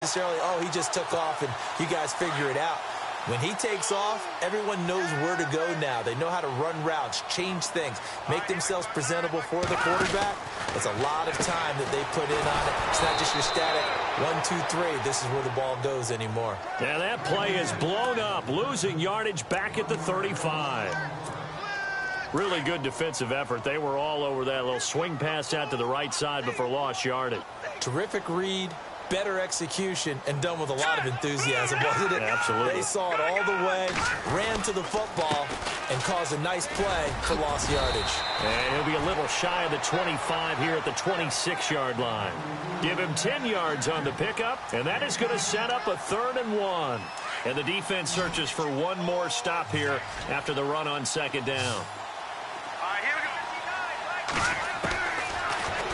necessarily, oh, he just took off and you guys figure it out. When he takes off, everyone knows where to go now. They know how to run routes, change things, make themselves presentable for the quarterback. It's a lot of time that they put in on it. It's not just your static 1, 2, 3. This is where the ball goes anymore. Yeah, that play is blown up, losing yardage back at the 35. Really good defensive effort. They were all over that little swing pass out to the right side before lost yardage. Terrific read. Better execution, and done with a lot of enthusiasm, wasn't it? Absolutely. They saw it all the way, ran to the football, and caused a nice play for lost yardage. And he'll be a little shy of the 25 here at the 26-yard line. Give him 10 yards on the pickup, and that is going to set up a 3rd and 1. And the defense searches for one more stop here after the run on 2nd down.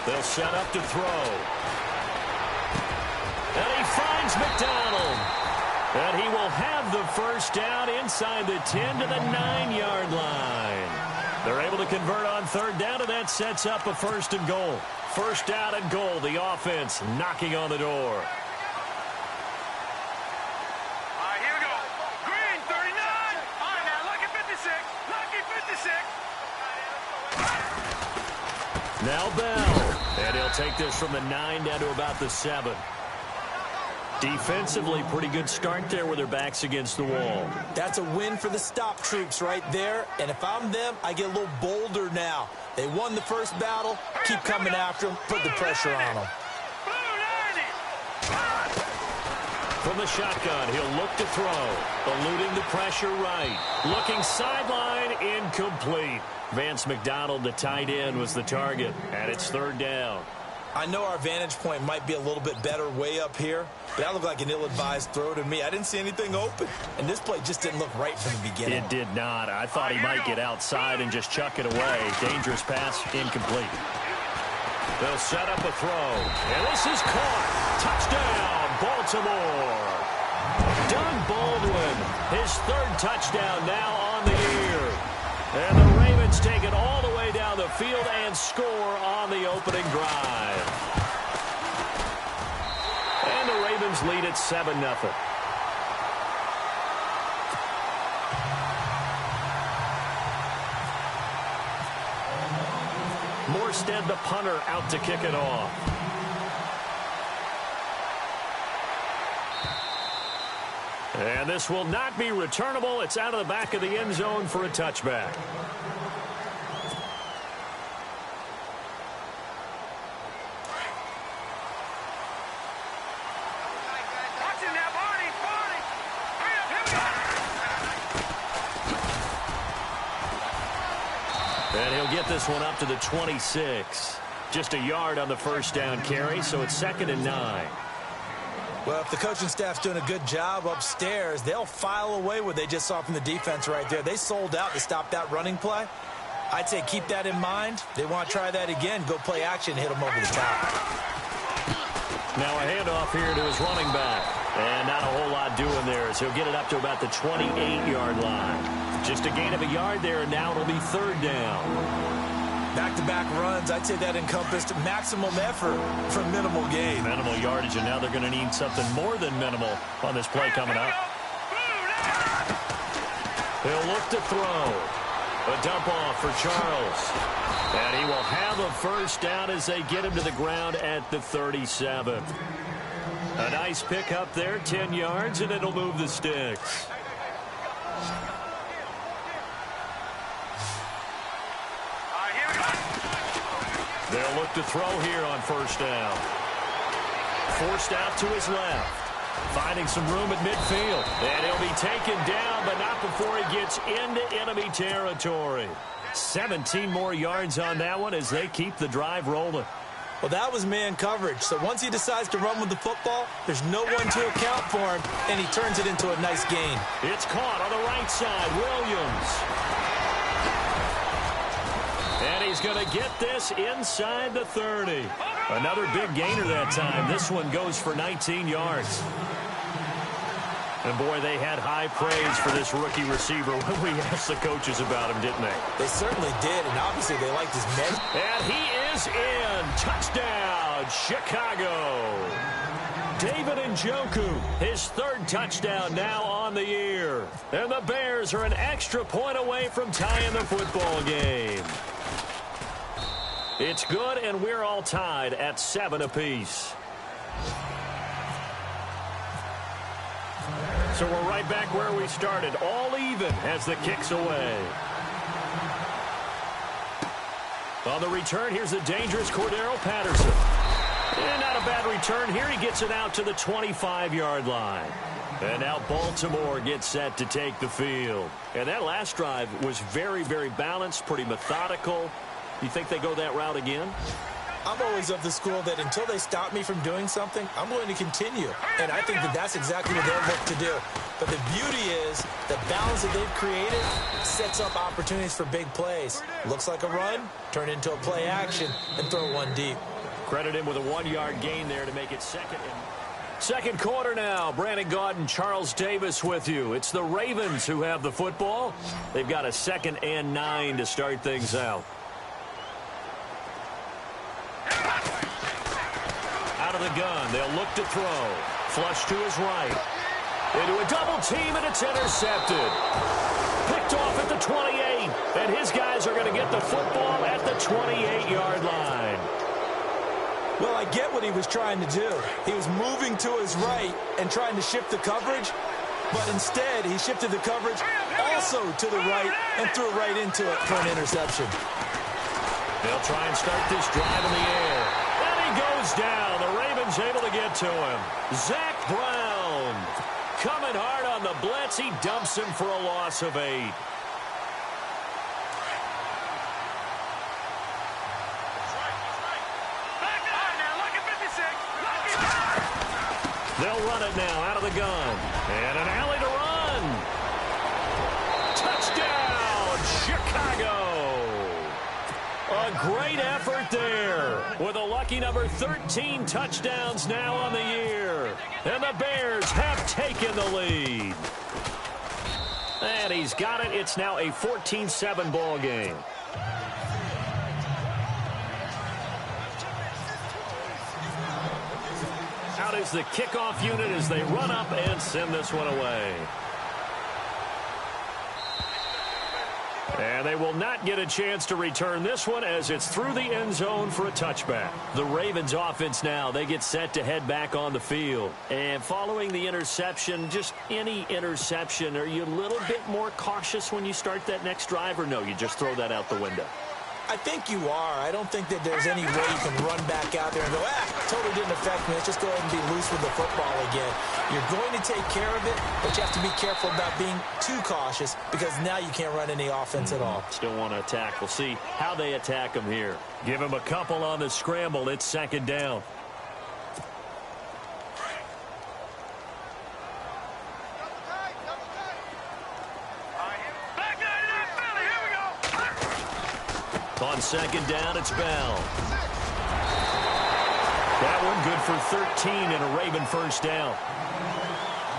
They'll set up to throw. And he finds McDonald. And he will have the first down inside the 10 to the 9-yard line. They're able to convert on 3rd down, and that sets up a 1st and goal. 1st down and goal, the offense knocking on the door. All right, here we go. Green, 39. All right, now, lucky 56. Lucky 56. Now Bell. And he'll take this from the 9 down to about the 7. Defensively, pretty good start there with their backs against the wall. That's a win for the stop troops right there. And if I'm them, I get a little bolder now. They won the first battle. Keep coming after them. Put the pressure on them. From the shotgun, he'll look to throw. Eluding the pressure right. Looking sideline, incomplete. Vance McDonald, the tight end, was the target. And it's 3rd down. I know our vantage point might be a little bit better way up here, but that looked like an ill-advised throw to me. I didn't see anything open, and this play just didn't look right from the beginning. It did not. I thought he might get outside and just chuck it away. Dangerous pass, incomplete. They'll set up a throw, and this is caught. Touchdown, Baltimore. Doug Baldwin, his 3rd touchdown now on the year. And the Ravens take it all the way down the field and score on the opening drive. And the Ravens lead at 7-0. Morstead, the punter, out to kick it off. And this will not be returnable. It's out of the back of the end zone for a touchback. And he'll get this one up to the 26. Just a yard on the 1st down carry, so it's 2nd and 9. Well, if the coaching staff's doing a good job upstairs, they'll file away what they just saw from the defense right there. They sold out to stop that running play. I'd say keep that in mind. They want to try that again. Go play action, hit them over the top. Now a handoff here to his running back. And not a whole lot doing there as he'll get it up to about the 28-yard line. Just a gain of a yard there, and now it'll be 3rd down. Back-to-back runs, I'd say that encompassed maximum effort for minimal gain. Minimal yardage, and now they're going to need something more than minimal on this play coming up. He'll look to throw. A dump off for Charles. And he will have a 1st down as they get him to the ground at the 37. A nice pickup there, 10 yards, and it'll move the sticks. They'll look to throw here on 1st down. Forced out to his left. Finding some room at midfield. And he'll be taken down, but not before he gets into enemy territory. 17 more yards on that one as they keep the drive rolling. Well, that was man coverage. So once he decides to run with the football, there's no one to account for him, and he turns it into a nice gain. It's caught on the right side. Williams. And he's going to get this inside the 30. Another big gainer that time. This one goes for 19 yards. And, boy, they had high praise for this rookie receiver when we asked the coaches about him, didn't they? They certainly did, and obviously they liked his measure. And he is in. Touchdown, Chicago. David Njoku, his third touchdown now on the year. And the Bears are an extra point away from tying the football game. It's good, and we're all tied at 7 apiece. So we're right back where we started, all even as the kick's away. On the return, here's the dangerous Cordero Patterson. And not a bad return here. He gets it out to the 25-yard line. And now Baltimore gets set to take the field. And that last drive was very, very balanced, pretty methodical. You think they go that route again? I'm always of the school that until they stop me from doing something, I'm going to continue. And I think that that's exactly what they'll look to do. But the beauty is the balance that they've created sets up opportunities for big plays. Looks like a run, turn into a play action, and throw one deep. Credit him with a 1-yard gain there to make it second quarter now. Brandon Gaudin, Charles Davis with you. It's the Ravens who have the football. They've got a 2nd and 9 to start things out. Out of the gun, they'll look to throw. Flush to his right. Into a double team, and it's intercepted. Picked off at the 28, and his guys are going to get the football at the 28-yard line. Well, I get what he was trying to do. He was moving to his right and trying to shift the coverage, but instead he shifted the coverage also to the right and threw it right into it for an interception. They'll try and start this drive in the air. And he goes down. The Ravens able to get to him. Zach Brown coming hard on the blitz. He dumps him for a loss of 8. They'll run it now out of the gun. And an alley to run. Touchdown, Chicago. A great effort there with a lucky number 13 touchdowns now on the year. And the Bears have taken the lead. And he's got it. It's now a 14-7 ball game. Out is the kickoff unit as they run up and send this one away. And they will not get a chance to return this one as it's through the end zone for a touchback. The Ravens offense now, they get set to head back on the field. And following the interception, just any interception, are you a little bit more cautious when you start that next drive, or no, you just throw that out the window? I think you are. I don't think that there's any way you can run back out there and go, totally didn't affect me. Let's just go ahead and be loose with the football again. You're going to take care of it, but you have to be careful about being too cautious because now you can't run any offense at all. Still want to attack. We'll see how they attack him here. Give him a couple on the scramble. It's 2nd down. On 2nd down, it's Bell. That one good for 13 and a Raven first down.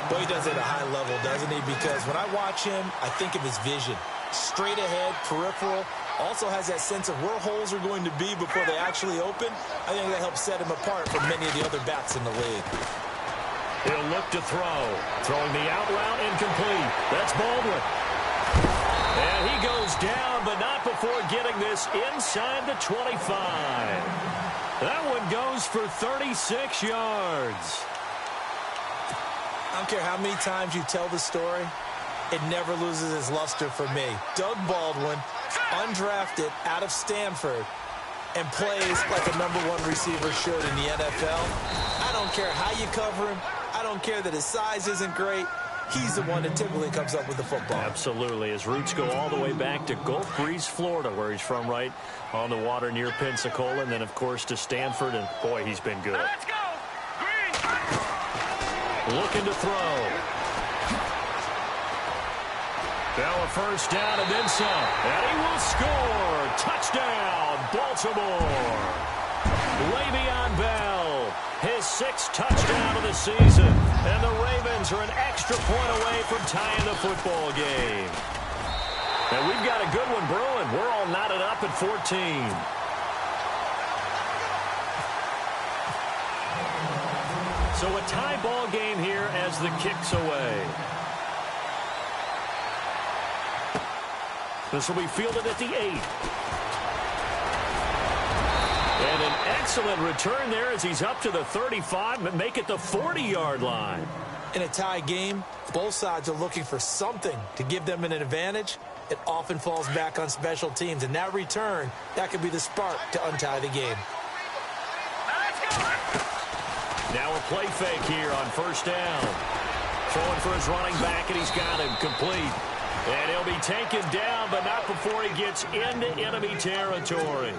Boy, he does it at a high level, doesn't he? Because when I watch him, I think of his vision. Straight ahead, peripheral. Also has that sense of where holes are going to be before they actually open. I think that helps set him apart from many of the other backs in the league. He'll look to throw. Throwing the out route incomplete. That's Baldwin. And he goes down, but not before getting this inside the 25. That one goes for 36 yards. I don't care how many times you tell the story, it never loses its luster for me. Doug Baldwin, undrafted out of Stanford, and plays like a #1 receiver should in the NFL. I don't care how you cover him. I don't care that his size isn't great. He's the one that typically comes up with the football. Absolutely. His roots go all the way back to Gulf Breeze, Florida, where he's from, right on the water near Pensacola, and then, of course, to Stanford, and, boy, he's been good. Let's go! Green! Looking to throw. Now a first down and then some. And he will score. Touchdown, Baltimore. Le'Veon Bell, his 6th touchdown of the season. And the Ravens are an extra point away from tying the football game. And we've got a good one brewing. We're all knotted up at 14. So a tie ball game here as the kick's away. This will be fielded at the 8. And an excellent return there as he's up to the 35, but make it the 40-yard line. In a tie game, both sides are looking for something to give them an advantage. It often falls back on special teams, and that return, that could be the spark to untie the game. Now a play fake here on first down. Throwing for his running back, and he's got him complete. And he'll be taken down, but not before he gets into enemy territory.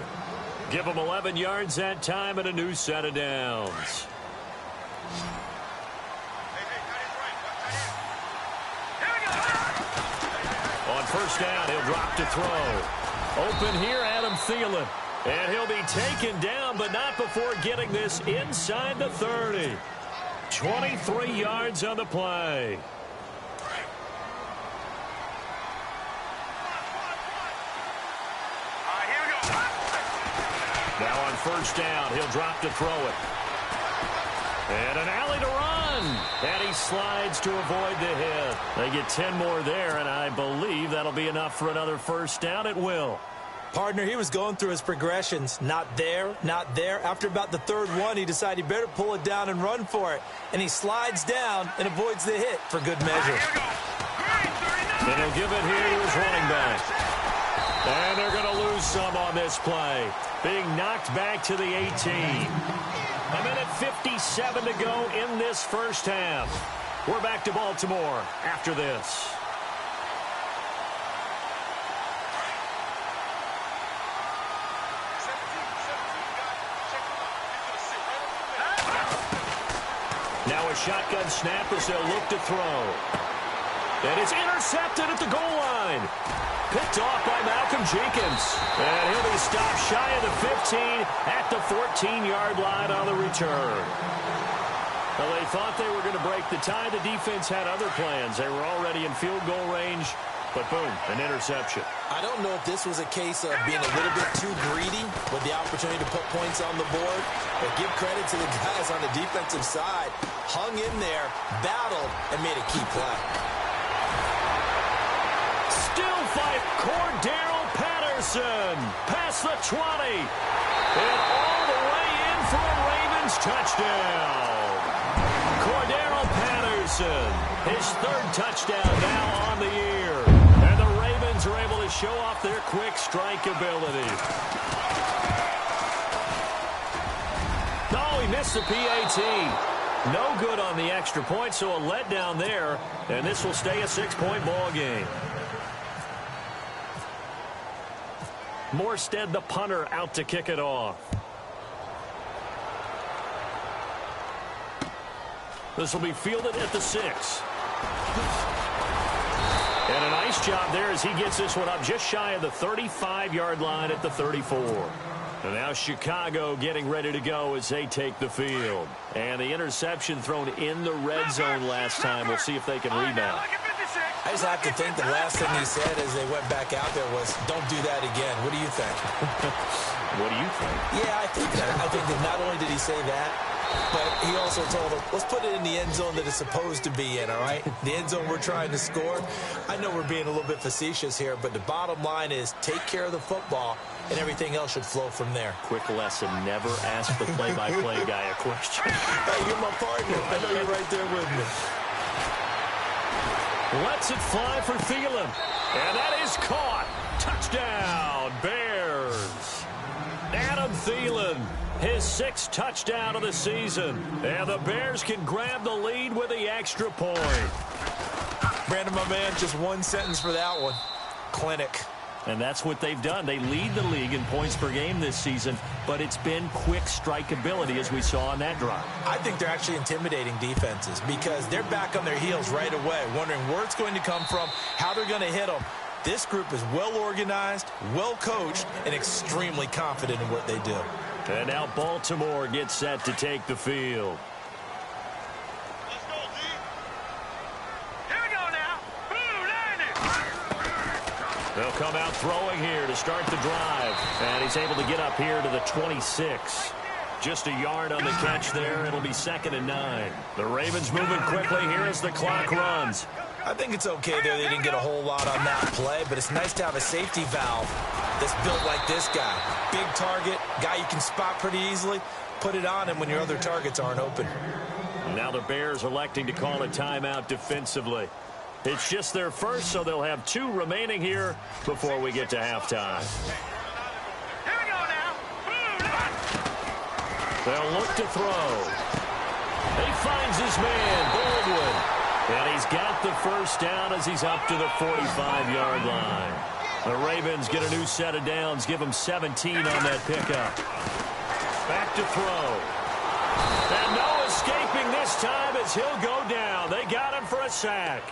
Give him 11 yards that time and a new set of downs. On first down, he'll drop to throw. Open here, Adam Thielen. And he'll be taken down, but not before getting this inside the 30. 23 yards on the play. Now on first down, he'll drop to throw it. And an alley to run. And he slides to avoid the hit. They get 10 more there, and I believe that'll be enough for another first down. It will. Partner, he was going through his progressions. Not there, not there. After about the third one, he decided he better pull it down and run for it. And he slides down and avoids the hit for good measure. And he'll give it here to his running back. And they're going to lose some on this play. Being knocked back to the 18. A minute 57 to go in this first half. We're back to Baltimore after this. Now a shotgun snap as they'll look to throw. And it's intercepted at the goal line. Picked off by Malcolm Jenkins. And he'll be stopped shy of the 15 at the 14-yard line on the return. Well, they thought they were going to break the tie. The defense had other plans. They were already in field goal range. But boom, an interception. I don't know if this was a case of being a little bit too greedy with the opportunity to put points on the board. But give credit to the guys on the defensive side. Hung in there, battled, and made a key play. Still fight Cordero Patterson. Past the 20. And all the way in for a Ravens touchdown. Cordero Patterson. His third touchdown now on the year. And the Ravens are able to show off their quick strike ability. Oh, he missed the PAT. No good on the extra point, so a letdown there. And this will stay a 6-point ball game. Morstead, the punter, out to kick it off. This will be fielded at the 6. And a nice job there as he gets this one up just shy of the 35-yard line at the 34. And now Chicago getting ready to go as they take the field. And the interception thrown in the red zone last time. We'll see if they can rebound. I just have to think the last thing he said as they went back out there was, don't do that again. What do you think? What do you think? Yeah, I think that not only did he say that, but he also told them, let's put it in the end zone that it's supposed to be in, all right? The end zone we're trying to score. I know we're being a little bit facetious here, but the bottom line is take care of the football, and everything else should flow from there. Quick lesson, never ask the play-by-play guy a question. Hey, you're my partner. I know you're right there with me. Lets it fly for Thielen. And that is caught. Touchdown, Bears. Adam Thielen, his 6th touchdown of the season. And the Bears can grab the lead with the extra point. Brandon, my man, just one sentence for that one. Clinic. And that's what they've done. They lead the league in points per game this season, but it's been quick strike ability as we saw on that drive. I think they're actually intimidating defenses because they're back on their heels right away, wondering where it's going to come from, how they're going to hit them. This group is well organized, well coached, and extremely confident in what they do. And now Baltimore gets set to take the field. They'll come out throwing here to start the drive. And he's able to get up here to the 26. Just a yard on the catch there. It'll be 2nd and 9. The Ravens moving quickly here as the clock runs. I think it's okay there. They didn't get a whole lot on that play, but it's nice to have a safety valve that's built like this guy. Big target, guy you can spot pretty easily. Put it on him when your other targets aren't open. Now the Bears electing to call a timeout defensively. It's just their first, so they'll have 2 remaining here before we get to halftime. Here we go now. They'll look to throw. He finds his man, Baldwin. And he's got the first down as he's up to the 45-yard line. The Ravens get a new set of downs, give them 17 on that pickup. Back to throw. And no escaping this time as he'll go down. They got him for a sack.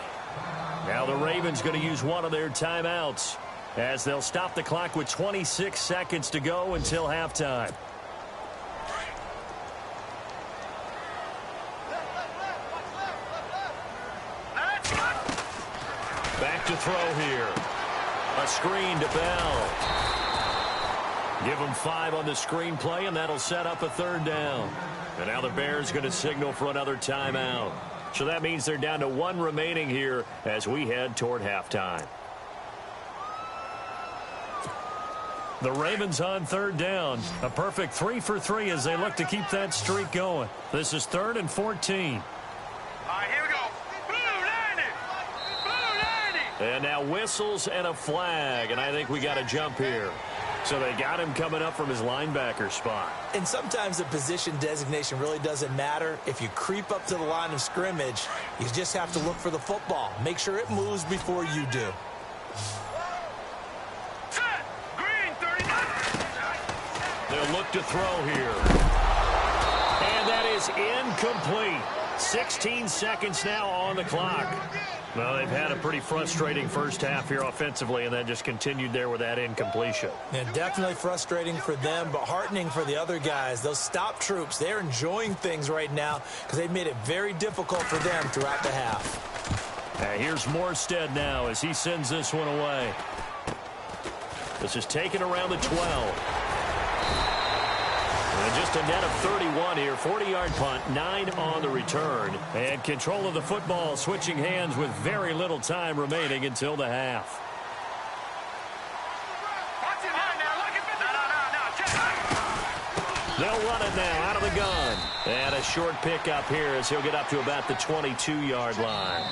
Now the Ravens going to use one of their timeouts as they'll stop the clock with 26 seconds to go until halftime. Back to throw here. A screen to Bell. Give them 5 on the screen play, and that'll set up a 3rd down. And now the Bears going to signal for another timeout. So that means they're down to 1 remaining here as we head toward halftime. The Ravens on 3rd down. A perfect 3 for 3 as they look to keep that streak going. This is 3rd and 14. All right, here we go. Blue 90. And now whistles and a flag, and I think we got a jump here. So they got him coming up from his linebacker spot. And sometimes the position designation really doesn't matter. If you creep up to the line of scrimmage, you just have to look for the football. Make sure it moves before you do. Set. Green 39. They'll look to throw here. And that is incomplete. 16 seconds now on the clock. Well, they've had a pretty frustrating first half here offensively, and then just continued there with that incompletion. And definitely frustrating for them, but heartening for the other guys. Those stop troops, they're enjoying things right now because they've made it very difficult for them throughout the half. Here's Morstead now as he sends this one away. This is taken around the 12. And just a net of 31 here. 40-yard punt, 9 on the return. And control of the football switching hands with very little time remaining until the half. Watch it now. Look at They'll run it now out of the gun. And a short pickup here as he'll get up to about the 22-yard line.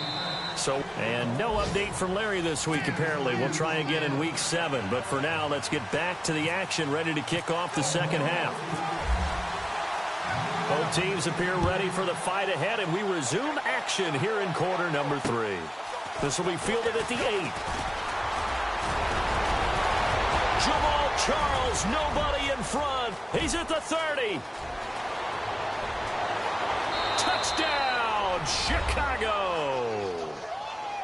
And no update from Larry this week, apparently. We'll try again in week 7. But for now, let's get back to the action, ready to kick off the second half. Both teams appear ready for the fight ahead, and we resume action here in quarter number 3. This will be fielded at the 8. Jamal Charles, nobody in front. He's at the 30. Touchdown, Chicago.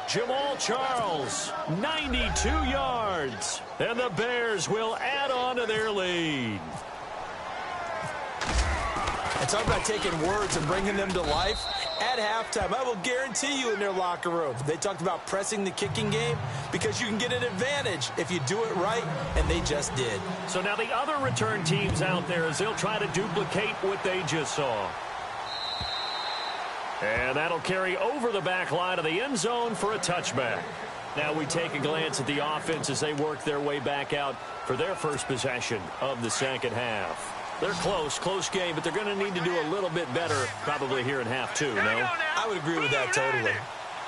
Jamal Charles, 92 yards. And the Bears will add on to their lead. And talk about taking words and bringing them to life. At halftime, I will guarantee you in their locker room, they talked about pressing the kicking game because you can get an advantage if you do it right, and they just did. So now the other return teams out there as they'll try to duplicate what they just saw. And that'll carry over the back line of the end zone for a touchback. Now we take a glance at the offense as they work their way back out for their first possession of the second half. They're close game, but they're going to need to do a little bit better probably here in half 2, no? I would agree with that totally.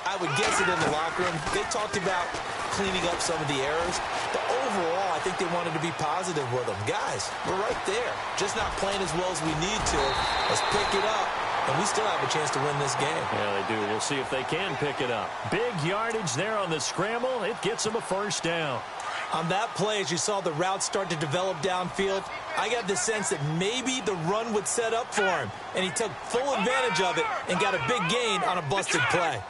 I would guess it in the locker room. They talked about cleaning up some of the errors, but overall, I think they wanted to be positive with them. Guys, we're right there. Just not playing as well as we need to. Let's pick it up, and we still have a chance to win this game. Yeah, they do. We'll see if they can pick it up. Big yardage there on the scramble. It gets them a first down. On that play, as you saw the route start to develop downfield, I got the sense that maybe the run would set up for him, and he took full advantage of it and got a big gain on a busted play.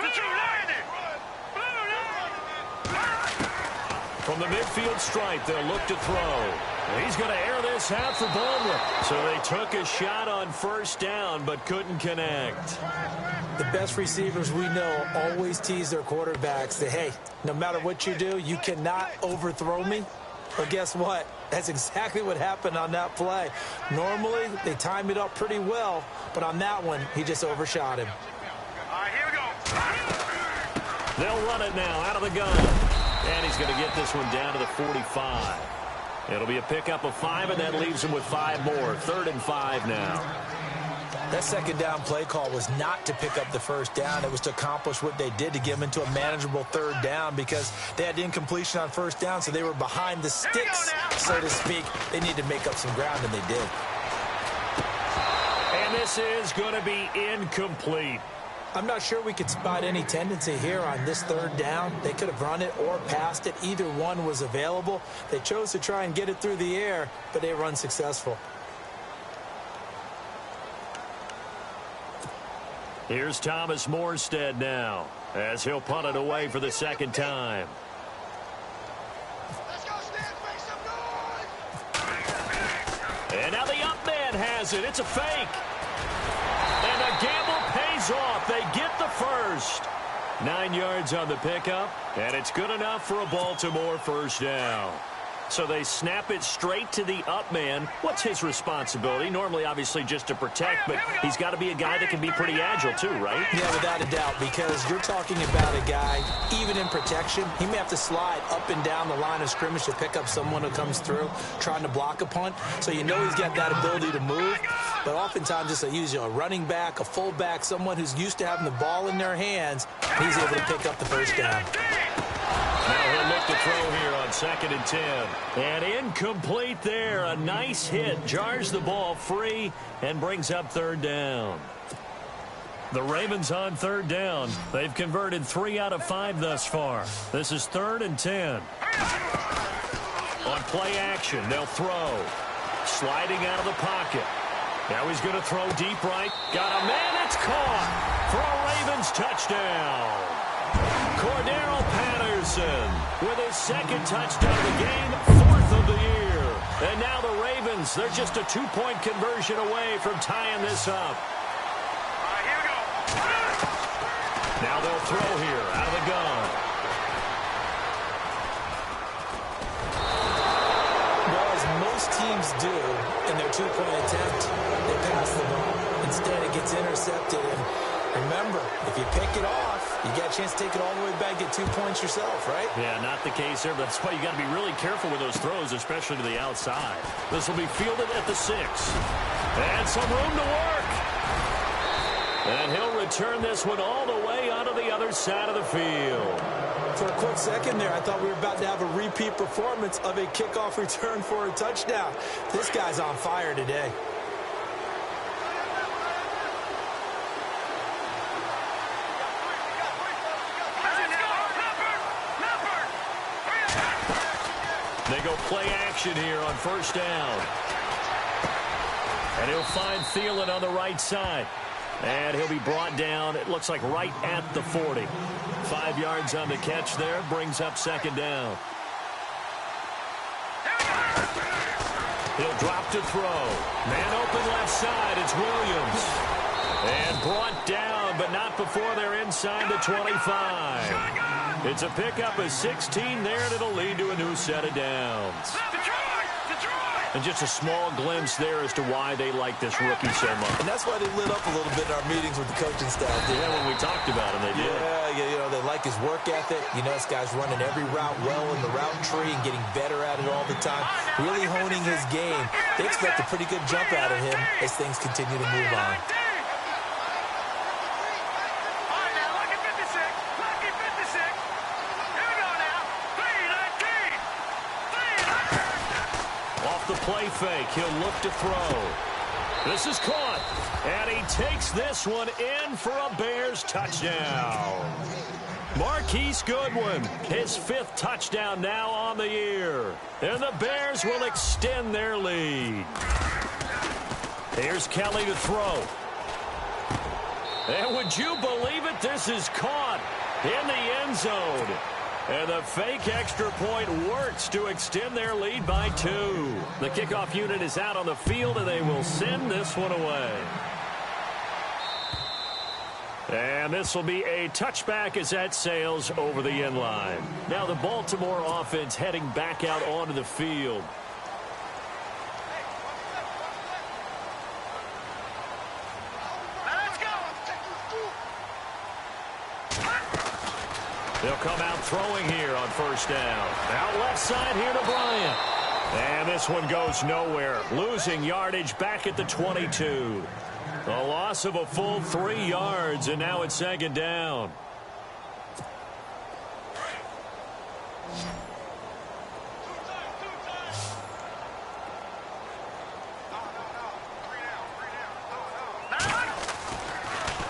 From the midfield stripe, they'll look to throw. He's going to air this out for Baldwin. So they took a shot on first down, but couldn't connect. The best receivers we know always tease their quarterbacks that, hey, no matter what you do, you cannot overthrow me. Well, guess what? That's exactly what happened on that play. Normally, they time it up pretty well, but on that one, he just overshot him. All right, here we go. They'll run it now out of the gun. And he's going to get this one down to the 45. It'll be a pickup of 5, and that leaves him with 5 more. 3rd and 5 now. That second down play call was not to pick up the first down. It was to accomplish what they did, to get them into a manageable 3rd down, because they had incompletion on 1st down, so they were behind the sticks, so to speak. They needed to make up some ground, and they did. And this is going to be incomplete. I'm not sure we could spot any tendency here on this 3rd down. They could have run it or passed it. Either one was available. They chose to try and get it through the air, but they were unsuccessful. Here's Thomas Morstead now, as he'll punt it away for the 2nd time. Let's go, Stan, make some noise! And now the up man has it. It's a fake. And the gamble pays off. They get the first. 9 yards on the pickup, and it's good enough for a Baltimore 1st down. So they snap it straight to the up man. What's his responsibility? Normally, obviously, just to protect, but he's got to be a guy that can be pretty agile too, right? Yeah, without a doubt, because you're talking about a guy, even in protection, he may have to slide up and down the line of scrimmage to pick up someone who comes through trying to block a punt. So you know he's got that ability to move, but oftentimes it's a running back, a fullback, someone who's used to having the ball in their hands, he's able to pick up the 1st down. Now he'll look to throw here on 2nd and 10. And incomplete there. A nice hit. Jars the ball free and brings up 3rd down. The Ravens on 3rd down. They've converted 3 out of 5 thus far. This is 3rd and 10. On play action, they'll throw. Sliding out of the pocket. Now he's going to throw deep right. Got a man. It's caught for a Ravens touchdown. Cordero Patterson with his 2nd touchdown of the game, 4th of the year. And now the Ravens, they're just a 2-point conversion away from tying this up. All right, here we go. Now they'll throw here out of the gun. Well, as most teams do in their 2-point attempt, they pass the ball. Instead, it gets intercepted. And remember, if you pick it off, you got a chance to take it all the way back, get 2 points yourself, right? Yeah, not the case there, but that's why you got to be really careful with those throws, especially to the outside. This will be fielded at the 6. And some room to work. And he'll return this one all the way onto the other side of the field. For a quick second there, I thought we were about to have a repeat performance of a kickoff return for a touchdown. This guy's on fire today. They go play action here on 1st down. And he'll find Thielen on the right side. And he'll be brought down, it looks like right at the 40. 5 yards on the catch there, brings up 2nd down. He'll drop to throw. Man open left side, it's Williams. And brought down, but not before they're inside the 25. It's a pickup of 16 there, and it'll lead to a new set of downs. And just a small glimpse there as to why they like this rookie so much. And that's why they lit up a little bit in our meetings with the coaching staff. Yeah, when we talked about him, they did. Yeah, they like his work ethic. You know, this guy's running every route well in the route tree and getting better at it all the time. Really honing his game. They expect a pretty good jump out of him as things continue to move on. The play fake, he'll look to throw. This is caught, and he takes this one in for a Bears touchdown. Marquise Goodwin, his 5th touchdown now on the year. And the Bears will extend their lead. Here's Kelly to throw. And would you believe it, this is caught in the end zone. And the fake extra point works to extend their lead by 2. The kickoff unit is out on the field, and they will send this one away. And this will be a touchback as that sails over the end line. Now the Baltimore offense heading back out onto the field. They'll come out throwing here on first down. Out left side here to Bryant. And this one goes nowhere. Losing yardage back at the 22. A loss of a full 3 yards, and now it's second down.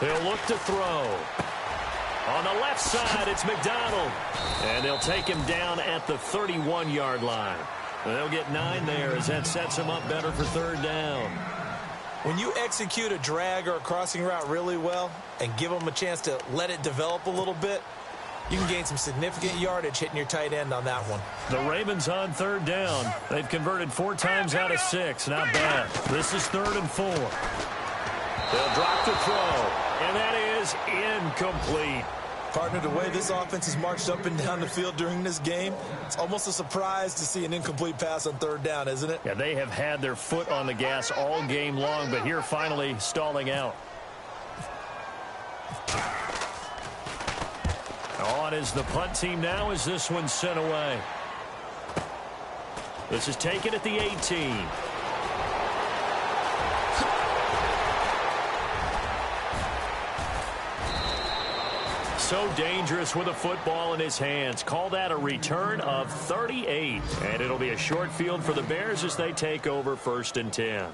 They'll look to throw. On the left side, it's McDonald. And they'll take him down at the 31-yard line. They'll get 9 there as that sets them up better for third down. When you execute a drag or a crossing route really well and give them a chance to let it develop a little bit, you can gain some significant yardage hitting your tight end on that one. The Ravens on third down. They've converted 4 times out of 6. Not bad. This is 3rd and 4. They'll drop to throw, and that is incomplete. Partner, the way this offense has marched up and down the field during this game, it's almost a surprise to see an incomplete pass on third down, isn't it? Yeah, they have had their foot on the gas all game long, but here finally stalling out. On is the punt team now as this one's sent away. This is taken at the 18. So dangerous with a football in his hands. Call that a return of 38. And it'll be a short field for the Bears as they take over 1st and 10.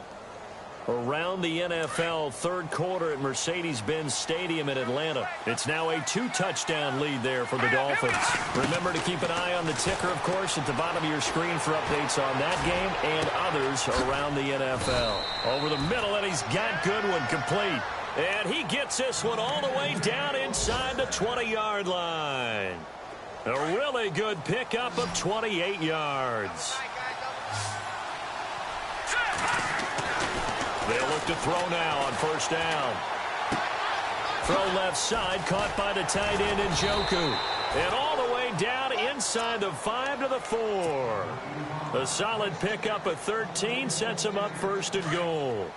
Around the NFL, third quarter at Mercedes-Benz Stadium in Atlanta. It's now a 2-touchdown lead there for the Dolphins. Remember to keep an eye on the ticker, of course, at the bottom of your screen for updates on that game and others around the NFL. Over the middle, and he's got Goodwin complete. And he gets this one all the way down inside the 20-yard line. A really good pickup of 28 yards. They'll look to throw now on first down. Throw left side, caught by the tight end Njoku. And all the way down inside the 5 to the 4. A solid pickup of 13 sets them up 1st and goal.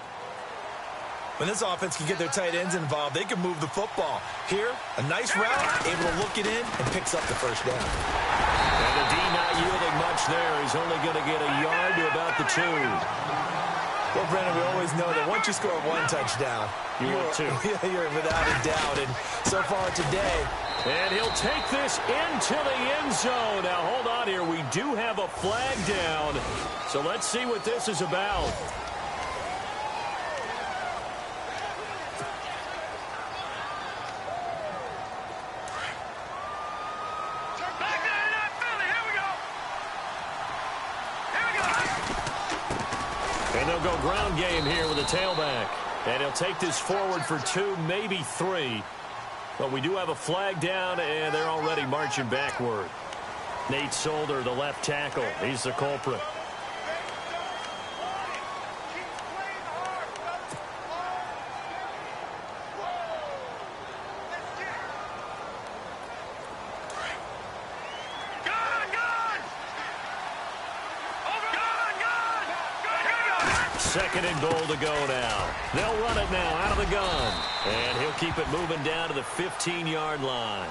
When this offense can get their tight ends involved, they can move the football. Here, a nice route, able to look it in, and picks up the first down. And the D not yielding much there. He's only going to get a yard to about the 2. Well, Brendan, we always know that once you score 1 touchdown, you're 2. You're without a doubt. And so far today. And he'll take this into the end zone. Now, hold on here. We do have a flag down. So let's see what this is about. And they'll go ground game here with a tailback. And he'll take this forward for 2, maybe 3. But we do have a flag down, and they're already marching backward. Nate Solder, the left tackle. He's the culprit. Second and goal to go now. They'll run it now out of the gun. And he'll keep it moving down to the 15-yard line.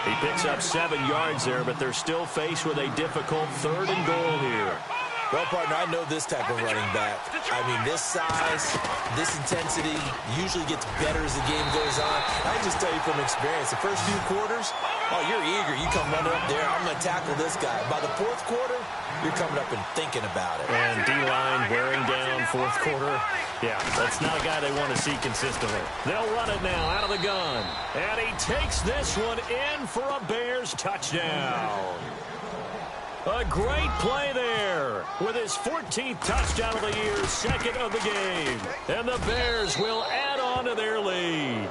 He picks up 7 yards there, but they're still faced with a difficult 3rd and goal here. Well, partner, I know this type of running back. I mean, this size, this intensity usually gets better as the game goes on. I can just tell you from experience, the first few quarters, oh, you're eager. You come running up there, I'm going to tackle this guy. By the 4th quarter, you're coming up and thinking about it. And D-line wearing down 4th quarter. Yeah, that's not a guy they want to see consistently. They'll run it now out of the gun. And he takes this one in for a Bears touchdown. A great play there with his 14th touchdown of the year, 2nd of the game. And the Bears will add on to their lead.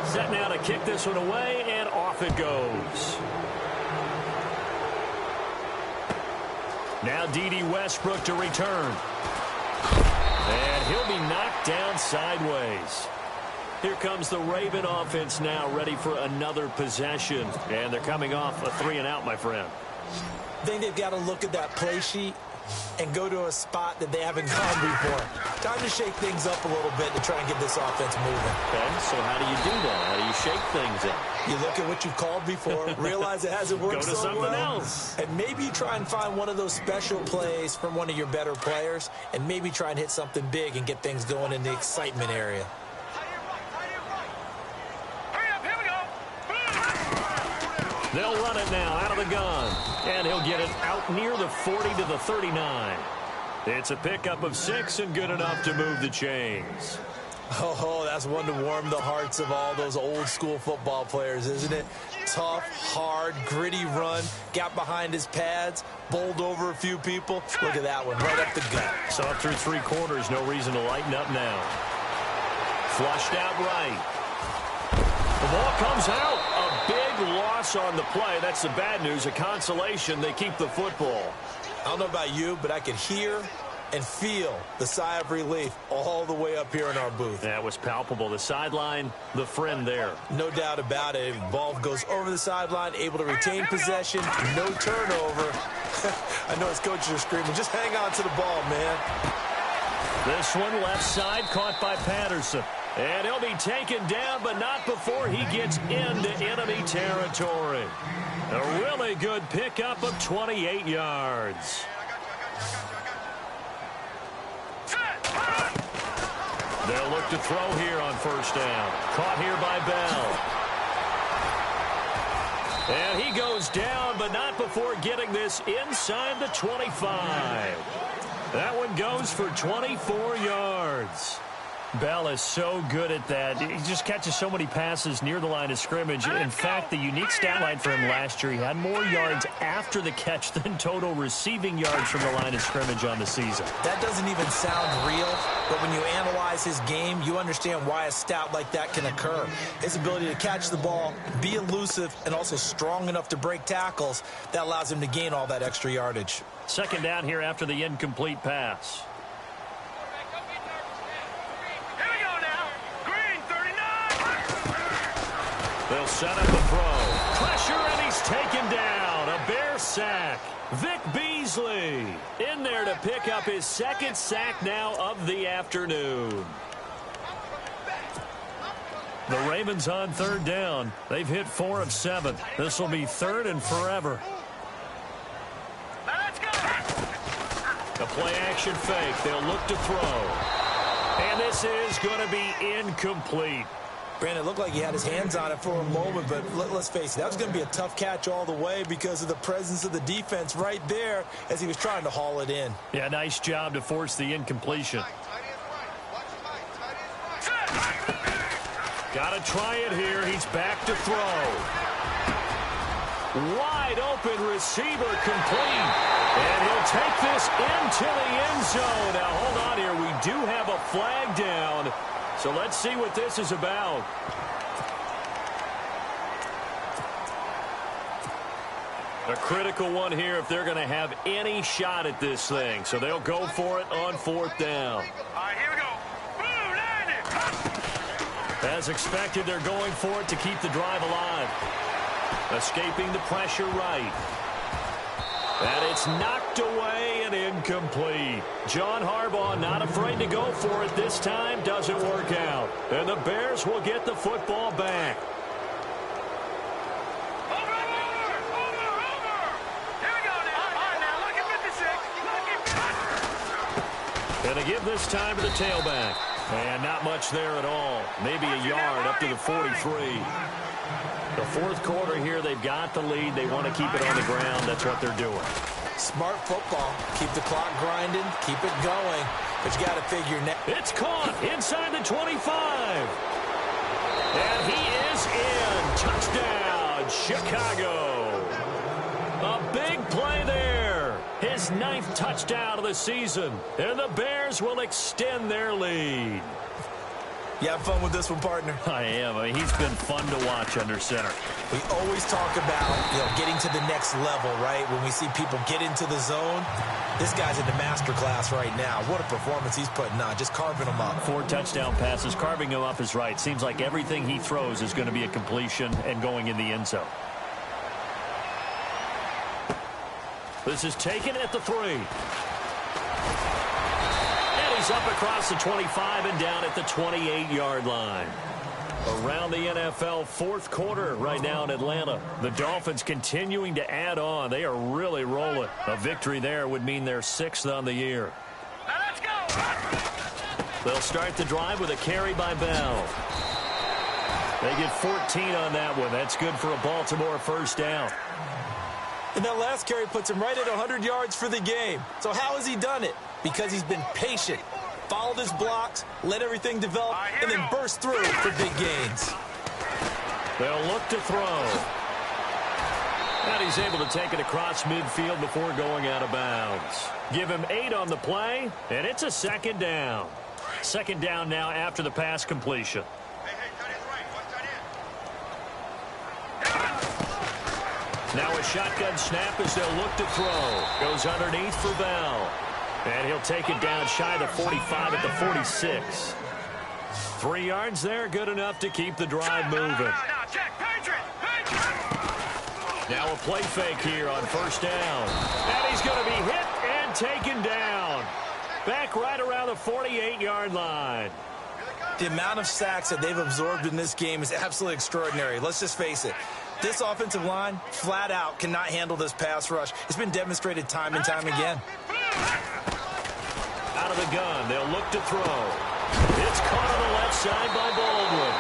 Set now to kick this one away, and off it goes. Now D.D. Westbrook to return. And he'll be knocked down sideways. Here comes the Raven offense now, ready for another possession. And they're coming off a 3-and-out, my friend. I think they've got to look at that play sheet and go to a spot that they haven't gone before. Time to shake things up a little bit to try and get this offense moving. Okay, so how do you do that? How do you shake things up? You look at what you've called before, realize it hasn't worked Go to so something well, else. and maybe you try and find one of those special plays from one of your better players, and maybe try and hit something big and get things going in the excitement area. They'll run it now out of the gun. And he'll get it out near the 40 to the 39. It's a pickup of 6 and good enough to move the chains. Oh, that's one to warm the hearts of all those old school football players, isn't it? Tough, hard, gritty run. Got behind his pads, bowled over a few people. Look at that one, right up the gut. So up through 3 quarters, no reason to lighten up now. Flushed out right. The ball comes out. A big loss on the play. That's the bad news. A consolation, they keep the football. I don't know about you, but I could hear and feel the sigh of relief all the way up here in our booth. That was palpable. The sideline, the friend there. No doubt about it. Ball goes over the sideline, able to retain possession, no turnover. I know his coaches are screaming, just hang on to the ball, man. This one left side, caught by Patterson. And he'll be taken down, but not before he gets into enemy territory. A really good pickup of 28 yards. They'll look to throw here on first down. Caught here by Bell. And he goes down, but not before getting this inside the 25. That one goes for 24 yards. Bell is so good at that. He just catches so many passes near the line of scrimmage. In fact, the unique stat line for him last year, he had more yards after the catch than total receiving yards from the line of scrimmage on the season. That doesn't even sound real, but when you analyze his game, you understand why a stat like that can occur. His ability to catch the ball, be elusive, and also strong enough to break tackles, that allows him to gain all that extra yardage. Second down here after the incomplete pass. They'll set up a throw. Pressure, and he's taken down. A Bear sack. Vic Beasley in there to pick up his second sack now of the afternoon. The Ravens on third down. They've hit 4 of 7. This will be third and forever. Let's go. A play-action fake. They'll look to throw. And this is going to be incomplete. Brandon, it looked like he had his hands on it for a moment, but let's face it, that was going to be a tough catch all the way because of the presence of the defense right there as he was trying to haul it in. Yeah, nice job to force the incompletion. Got to try it here. He's back to throw. Wide open receiver complete. And he'll take this into the end zone. Now, hold on here. We do have a flag down. So let's see what this is about. A critical one here if they're going to have any shot at this thing. So they'll go for it on fourth down. All right, here we go. Boom, land it. As expected, they're going for it to keep the drive alive. Escaping the pressure right. And it's knocked away and incomplete. John Harbaugh not afraid to go for it this time. Doesn't work out. And the Bears will get the football back. Over. Here we go now. All right, now look at 56. And to give this time to the tailback. And not much there at all. Maybe a yard up to the 43. The fourth quarter here, they've got the lead. They want to keep it on the ground. That's what they're doing. Smart football. Keep the clock grinding. Keep it going. But you got to figure now. It's caught inside the 25. And he is in. Touchdown, Chicago. A big play there. His 9th touchdown of the season. And the Bears will extend their lead. You have fun with this one, partner? I am. I mean, he's been fun to watch under center. We always talk about, getting to the next level, right? When we see people get into the zone, this guy's in the master class right now. What a performance he's putting on, just carving them up. 4 touchdown passes. Carving him up is right. Seems like everything he throws is going to be a completion and going in the end zone. This is taken at the 3. And he's up across the 25 and down at the 28-yard line. Around the NFL, fourth quarter right now in Atlanta. The Dolphins continuing to add on. They are really rolling. A victory there would mean they're 6th on the year. Now let's go. They'll start the drive with a carry by Bell. They get 14 on that one. That's good for a Baltimore first down. And that last carry puts him right at 100 yards for the game. So how has he done it? Because he's been patient, followed his blocks, let everything develop, and then burst through for big gains. They'll look to throw. And he's able to take it across midfield before going out of bounds. Give him 8 on the play, and it's a 2nd down. 2nd down now after the pass completion. Now a shotgun snap as they'll look to throw. Goes underneath for Bell. And he'll take it down shy of the 45 at the 46. 3 yards there, good enough to keep the drive moving. Now a play fake here on first down. And he's going to be hit and taken down. Back right around the 48-yard line. The amount of sacks that they've absorbed in this game is absolutely extraordinary. Let's just face it. This offensive line, flat out, cannot handle this pass rush. It's been demonstrated time and time again. Out of the gun, they'll look to throw. It's caught on the left side by Baldwin.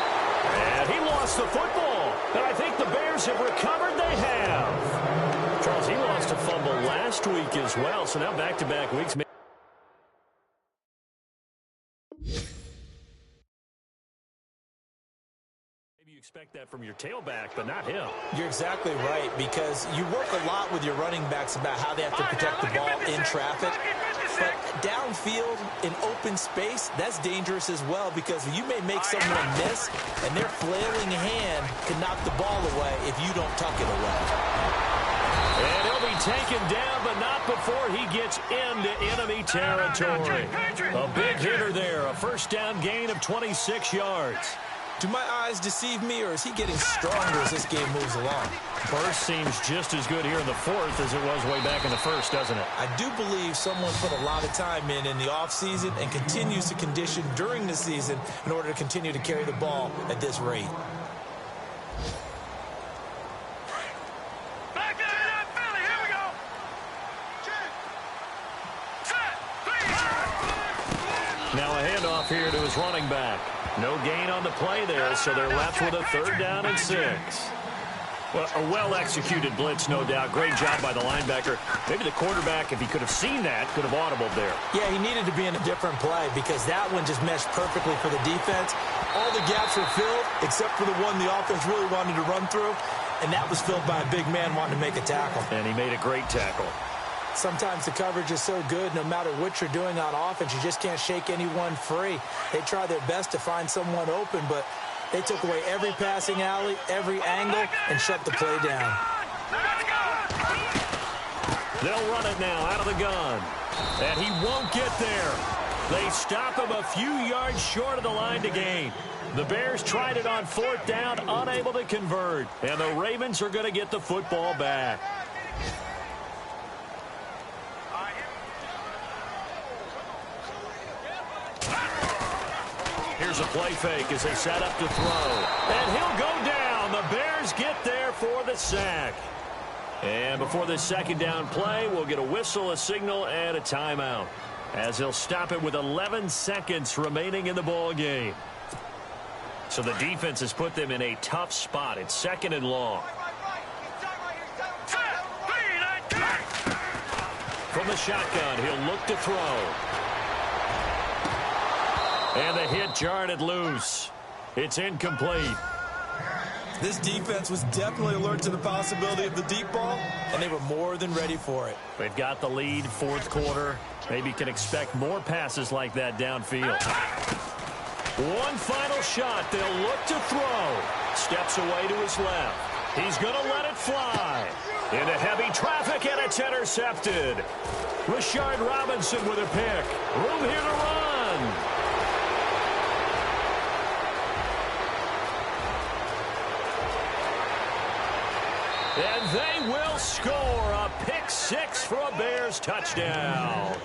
And he lost the football. And I think the Bears have recovered. They have. Charles, he lost a fumble last week as well. So now back-to-back weeks. Expect that from your tailback, but not him. You're exactly right, because you work a lot with your running backs about how they have to protect the ball in traffic. But downfield, in open space, that's dangerous as well, because you may make someone miss, and their flailing hand can knock the ball away if you don't tuck it away. And he'll be taken down, but not before he gets into enemy territory. A big hitter there, a first down gain of 26 yards. Do my eyes deceive me, or is he getting stronger as this game moves along? Burst seems just as good here in the 4th as it was way back in the 1st, doesn't it? I do believe someone put a lot of time in the offseason and continues to condition during the season in order to continue to carry the ball at this rate. Back to that Philly. Here we go. Now a handoff here to his running back. No gain on the play there, so they're left with a 3rd down and 6. Well, a well-executed blitz, no doubt. Great job by the linebacker. Maybe the quarterback, if he could have seen that, could have audibled there. Yeah, he needed to be in a different play because that one just meshed perfectly for the defense. All the gaps were filled except for the one the offense really wanted to run through, and that was filled by a big man wanting to make a tackle. And he made a great tackle. Sometimes the coverage is so good, no matter what you're doing on offense, you just can't shake anyone free. They try their best to find someone open, but they took away every passing alley, every angle, and shut the play down. They'll run it now out of the gun. And he won't get there. They stop him a few yards short of the line to gain. The Bears tried it on 4th down, unable to convert. And the Ravens are going to get the football back. Here's a play fake as they set up to throw. And he'll go down. The Bears get there for the sack. And before this 2nd down play, we'll get a whistle, a signal, and a timeout, as he'll stop it with 11 seconds remaining in the ball game. So the defense has put them in a tough spot. It's 2nd and long. From the shotgun, he'll look to throw. And the hit jarred it loose. It's incomplete. This defense was definitely alert to the possibility of the deep ball, and they were more than ready for it. They've got the lead, 4th quarter. Maybe can expect more passes like that downfield. One final shot. They'll look to throw. Steps away to his left. He's going to let it fly. Into heavy traffic, and it's intercepted. Rashard Robinson with a pick. Room here to run. And they will score a pick six for a Bears touchdown.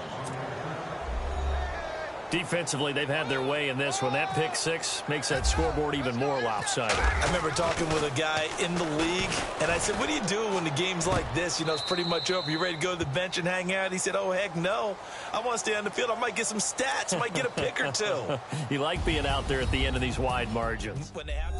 Defensively, they've had their way in this one. That pick six makes that scoreboard even more lopsided. I remember talking with a guy in the league, and I said, what do you do when the game's like this? You know, it's pretty much over. You ready to go to the bench and hang out? He said, oh, heck no. I want to stay on the field. I might get some stats. I might get a pick or two. You like being out there at the end of these wide margins. When they have